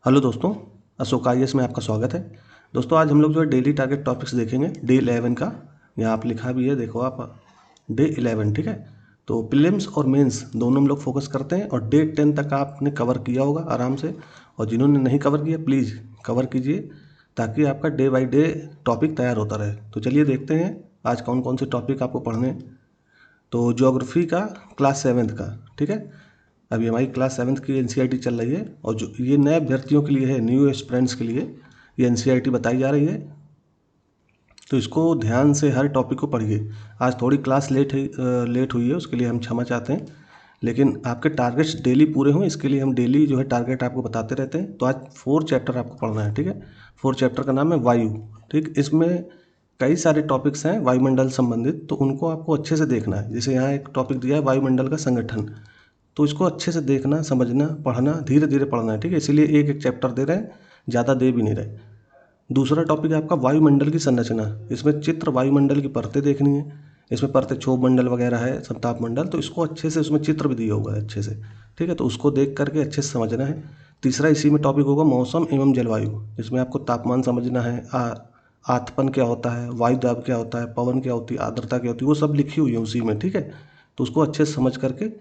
Hello दोस्तों, Ashok IAS में आपका स्वागत है। दोस्तों आज हम लोग जो है डेली टारगेट टॉपिक्स देखेंगे डे 11 का। यहाँ आप लिखा भी है, देखो आप डे 11, ठीक है। तो प्रीलिम्स और मेंस दोनों हम लोग फोकस करते हैं और डे 10 तक आपने कवर किया होगा आराम से। और जिन्होंने नहीं कवर किया प्लीज़ कवर कीजिए ताकि आपका डे बाई डे टॉपिक तैयार होता रहे। तो चलिए देखते हैं आज कौन कौन से टॉपिक आपको पढ़ने हैं। तो ज्योग्राफी का क्लास 7th का, ठीक है। अभी हमारी क्लास 7th की एनसीईआरटी चल रही है और जो ये नए अभ्यर्थियों के लिए है, न्यू एस्पिरेंट्स के लिए ये एनसीईआरटी बताई जा रही है। तो इसको ध्यान से हर टॉपिक को पढ़िए। आज थोड़ी क्लास लेट हुई है, उसके लिए हम क्षमा चाहते हैं, लेकिन आपके टारगेट्स डेली पूरे हों इसके लिए हम डेली जो है टारगेट आपको बताते रहते हैं। तो आज 4 चैप्टर आपको पढ़ना है, ठीक है। 4 चैप्टर का नाम है वायु, ठीक। इसमें कई सारे टॉपिक्स हैं वायुमंडल संबंधित, तो उनको आपको अच्छे से देखना है। जैसे यहाँ एक टॉपिक दिया है वायुमंडल का संगठन, तो इसको अच्छे से देखना, समझना, पढ़ना, धीरे धीरे पढ़ना है, ठीक है। इसीलिए एक एक चैप्टर दे रहे हैं, ज़्यादा दे भी नहीं रहे। दूसरा टॉपिक है आपका वायुमंडल की संरचना। इसमें चित्र वायुमंडल की परतें देखनी है। इसमें परतें क्षोभ मंडल वगैरह है, संताप मंडल, तो इसको अच्छे से, उसमें चित्र भी दिया हुआ है अच्छे से, ठीक है। तो उसको देख करके अच्छे से समझना है। तीसरा इसी में टॉपिक होगा मौसम एवं जलवायु। इसमें आपको तापमान समझना है, आतपन क्या होता है, वायु दाब क्या होता है, पवन क्या होती है, आर्द्रता क्या होती है, वो सब लिखी हुई है उसी में, ठीक है। तो उसको अच्छे से समझ करके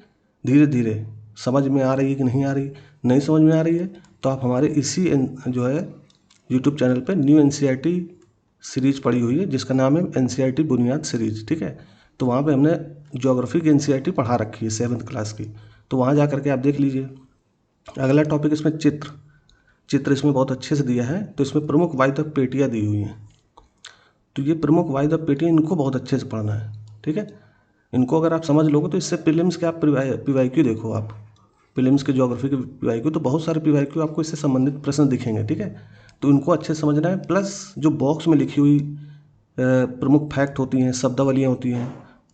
धीरे धीरे समझ में आ रही है कि नहीं आ रही, नहीं समझ में आ रही है तो आप हमारे इसी जो है यूट्यूब चैनल पे न्यू एनसीईआरटी सीरीज पड़ी हुई है जिसका नाम है एनसीईआरटी बुनियाद सीरीज, ठीक है। तो वहाँ पे हमने ज्योग्राफी की एनसीईआरटी पढ़ा रखी है 7th क्लास की, तो वहाँ जा करके आप देख लीजिए। अगला टॉपिक इसमें चित्र इसमें बहुत अच्छे से दिया है। तो इसमें प्रमुख वायुतक पेटियाँ दी हुई हैं। तो ये प्रमुख वायुतक पेटियाँ, इनको बहुत अच्छे से पढ़ना है, ठीक है। इनको अगर आप समझ लोगे तो इससे प्रीलिम्स के आप पीवाईक्यू देखो, आप प्रीलिम्स के ज्योग्राफी के पीवाईक्यू, तो बहुत सारे पीवाईक्यू आपको इससे संबंधित प्रश्न दिखेंगे, ठीक है। तो इनको अच्छे से समझना है। प्लस जो बॉक्स में लिखी हुई प्रमुख फैक्ट होती हैं, शब्दावलियाँ होती हैं,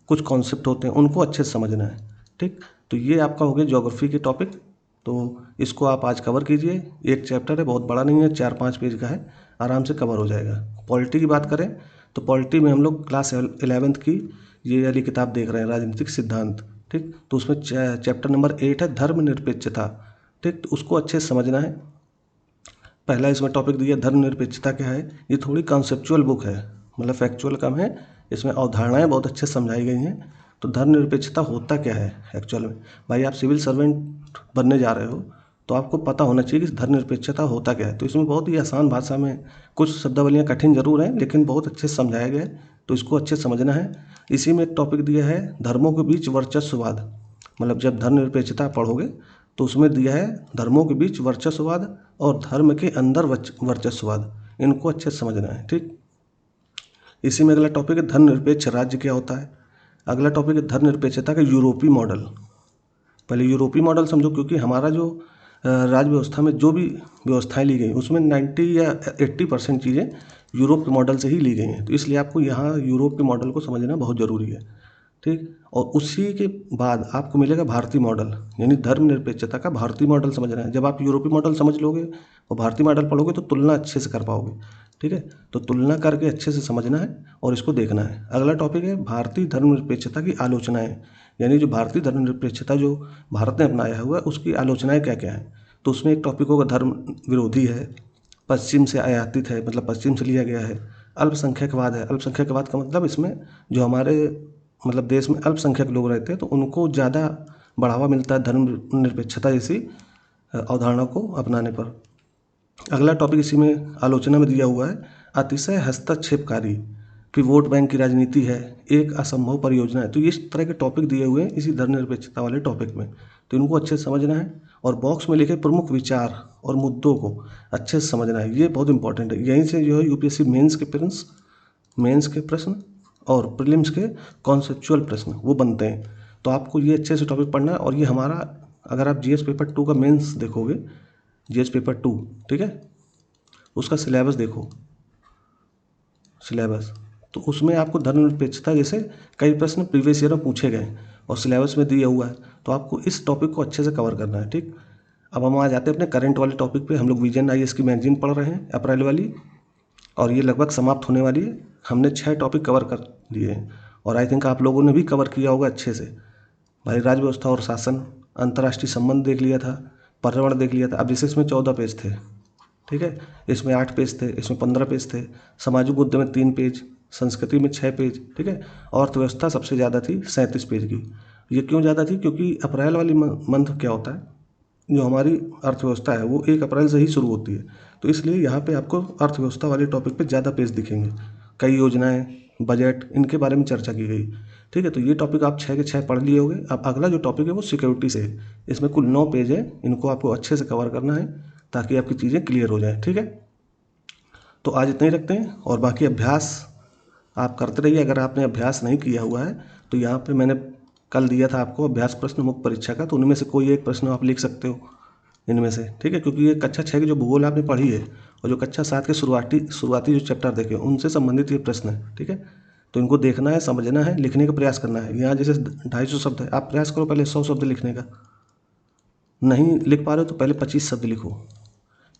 कुछ कॉन्सेप्ट होते हैं, उनको अच्छे से समझना है, ठीक। तो ये आपका हो गया ज्योग्राफी के टॉपिक। तो इसको आप आज कवर कीजिए। एक चैप्टर है, बहुत बड़ा नहीं है, 4-5 पेज का है, आराम से कवर हो जाएगा। पॉलिटी की बात करें तो पॉलिटी में हम लोग क्लास 11th की ये वाली किताब देख रहे हैं, राजनीतिक सिद्धांत, ठीक। तो उसमें चैप्टर नंबर 8 है धर्मनिरपेक्षता, ठीक। तो उसको अच्छे से समझना है। पहला इसमें टॉपिक दिया धर्मनिरपेक्षता क्या है। ये थोड़ी कॉन्सेप्चुअल बुक है, मतलब फैक्चुअल कम है, इसमें अवधारणाएं बहुत अच्छे से समझाई गई हैं। तो धर्मनिरपेक्षता होता क्या है एक्चुअल में। भाई आप सिविल सर्वेंट बनने जा रहे हो तो आपको पता होना चाहिए कि धर्मनिरपेक्षता होता क्या है। तो इसमें बहुत ही आसान भाषा में, कुछ शब्दावलियाँ कठिन जरूर हैं लेकिन बहुत अच्छे से समझाया गया है, तो इसको अच्छे से समझना है। इसी में एक टॉपिक दिया है धर्मों के बीच वर्चस्ववाद, मतलब जब धर्मनिरपेक्षता पढ़ोगे तो उसमें दिया है धर्मों के बीच वर्चस्ववाद और धर्म के अंदर वर्चस्ववाद, इनको अच्छे से समझना है, ठीक। इसी में अगला टॉपिक है धर्मनिरपेक्ष राज्य क्या होता है। अगला टॉपिक है धर्मनिरपेक्षता का यूरोपीय मॉडल। पहले यूरोपीय मॉडल समझो, क्योंकि हमारा जो राज्य व्यवस्था में जो भी व्यवस्थाएं ली गई उसमें 90 या 80% चीज़ें यूरोप के मॉडल से ही ली गई हैं। तो इसलिए आपको यहाँ यूरोप के मॉडल को समझना बहुत ज़रूरी है, ठीक। और उसी के बाद आपको मिलेगा भारतीय मॉडल, यानी धर्मनिरपेक्षता का भारतीय मॉडल समझना है। जब आप यूरोपीय मॉडल समझ लोगे और भारतीय मॉडल पढ़ोगे तो तुलना अच्छे से कर पाओगे, ठीक है। तो तुलना करके अच्छे से समझना है और इसको देखना है। अगला टॉपिक है भारतीय धर्मनिरपेक्षता की आलोचनाएं, यानी जो भारतीय धर्मनिरपेक्षता जो भारत ने अपनाया हुआ है उसकी आलोचनाएं क्या क्या है। तो उसमें एक टॉपिक होगा धर्म विरोधी है, पश्चिम से आयातित है, मतलब पश्चिम से लिया गया है, अल्पसंख्यकवाद है। अल्पसंख्यकवाद का मतलब इसमें जो हमारे मतलब देश में अल्पसंख्यक लोग रहते हैं तो उनको ज़्यादा बढ़ावा मिलता है धर्मनिरपेक्षता जैसी अवधारणा को अपनाने पर। अगला टॉपिक इसी में आलोचना में दिया हुआ है अतिशय हस्तक्षेपकारी, फिर वोट बैंक की राजनीति है, एक असंभव परियोजना है। तो इस तरह के टॉपिक दिए हुए हैं इसी धर्मनिरपेक्षता वाले टॉपिक में, तो इनको अच्छे से समझना है। और बॉक्स में लिखे प्रमुख विचार और मुद्दों को अच्छे से समझना है, ये बहुत इंपॉर्टेंट है। यहीं से जो है यूपीएससी मेंस के प्रश्न और प्रीलिम्स के कॉन्सेप्चुअल प्रश्न वो बनते हैं। तो आपको ये अच्छे से टॉपिक पढ़ना है। और ये हमारा, अगर आप जीएस पेपर 2 का मेंस देखोगे, जीएस पेपर 2, ठीक है, उसका सिलेबस देखो, सिलेबस, तो उसमें आपको धर्मनिरपेक्षता जैसे कई प्रश्न प्रीवियस ईयर में पूछे गए और सिलेबस में दिया हुआ है, तो आपको इस टॉपिक को अच्छे से कवर करना है, ठीक। अब हम आ जाते हैं अपने करंट वाले टॉपिक पे। हम लोग विजन आईएएस की मैगजीन पढ़ रहे हैं अप्रैल वाली, और ये लगभग समाप्त होने वाली है। हमने 6 टॉपिक कवर कर लिए हैं और आई थिंक आप लोगों ने भी कवर किया होगा अच्छे से। भाई राज्य व्यवस्था और शासन, अंतर्राष्ट्रीय संबंध देख लिया था, पर्यावरण देख लिया था। अब जैसे इसमें 14 पेज थे, ठीक है। इसमें 8 पेज थे, इसमें 15 पेज थे, सामाजिक मुद्दे में 3 पेज, संस्कृति में 6 पेज, ठीक है। अर्थव्यवस्था सबसे ज़्यादा थी 37 पेज की। ये क्यों ज़्यादा थी? क्योंकि अप्रैल वाली मंथ क्या होता है, जो हमारी अर्थव्यवस्था है वो 1 अप्रैल से ही शुरू होती है, तो इसलिए यहाँ पे आपको अर्थव्यवस्था वाले टॉपिक पे ज़्यादा पेज दिखेंगे। कई योजनाएं, बजट, इनके बारे में चर्चा की गई, ठीक है। तो ये टॉपिक आप 6 के 6 पढ़ लिए होंगे। अब अगला जो टॉपिक है वो सिक्योरिटी से है। इसमें कुल 9 पेज है, इनको आपको अच्छे से कवर करना है ताकि आपकी चीज़ें क्लियर हो जाएँ, ठीक है। तो आज इतना ही रखते हैं, और बाकी अभ्यास आप करते रहिए। अगर आपने अभ्यास नहीं किया हुआ है तो यहाँ पे मैंने कल दिया था आपको अभ्यास प्रश्न मुख्य परीक्षा का, तो उनमें से कोई एक प्रश्न आप लिख सकते हो इनमें से, ठीक है। क्योंकि ये कक्षा 6 की जो भूगोल आपने पढ़ी है और जो कक्षा 7 के शुरुआती जो चैप्टर देखे उनसे संबंधित ये प्रश्न है, ठीक है। तो इनको देखना है, समझना है, लिखने का प्रयास करना है। यहाँ जैसे 250 शब्द है, आप प्रयास करो पहले 100 शब्द लिखने का। नहीं लिख पा रहे हो तो पहले 25 शब्द लिखो,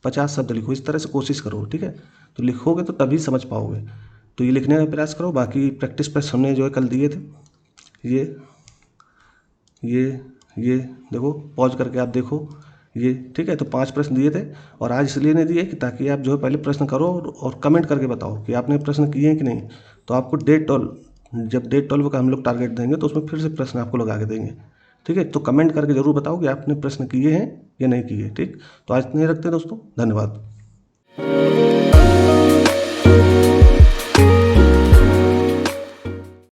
50 शब्द लिखो, इस तरह से कोशिश करो, ठीक है। तो लिखोगे तो तभी समझ पाओगे। तो ये लिखने का प्रयास करो। बाकी प्रैक्टिस प्रश्न हमने जो है कल दिए थे, ये ये ये देखो, पॉज करके आप देखो ये, ठीक है। तो 5 प्रश्न दिए थे, और आज इसलिए नहीं दिए कि ताकि आप जो है पहले प्रश्न करो और कमेंट करके बताओ कि आपने प्रश्न किए हैं कि नहीं। तो आपको जब डे 12 का हम लोग टारगेट देंगे तो उसमें फिर से प्रश्न आपको लगा के देंगे, ठीक है। तो कमेंट करके ज़रूर बताओ कि आपने प्रश्न किए हैं या नहीं किए, ठीक। तो आज नहीं रखते दोस्तों, धन्यवाद।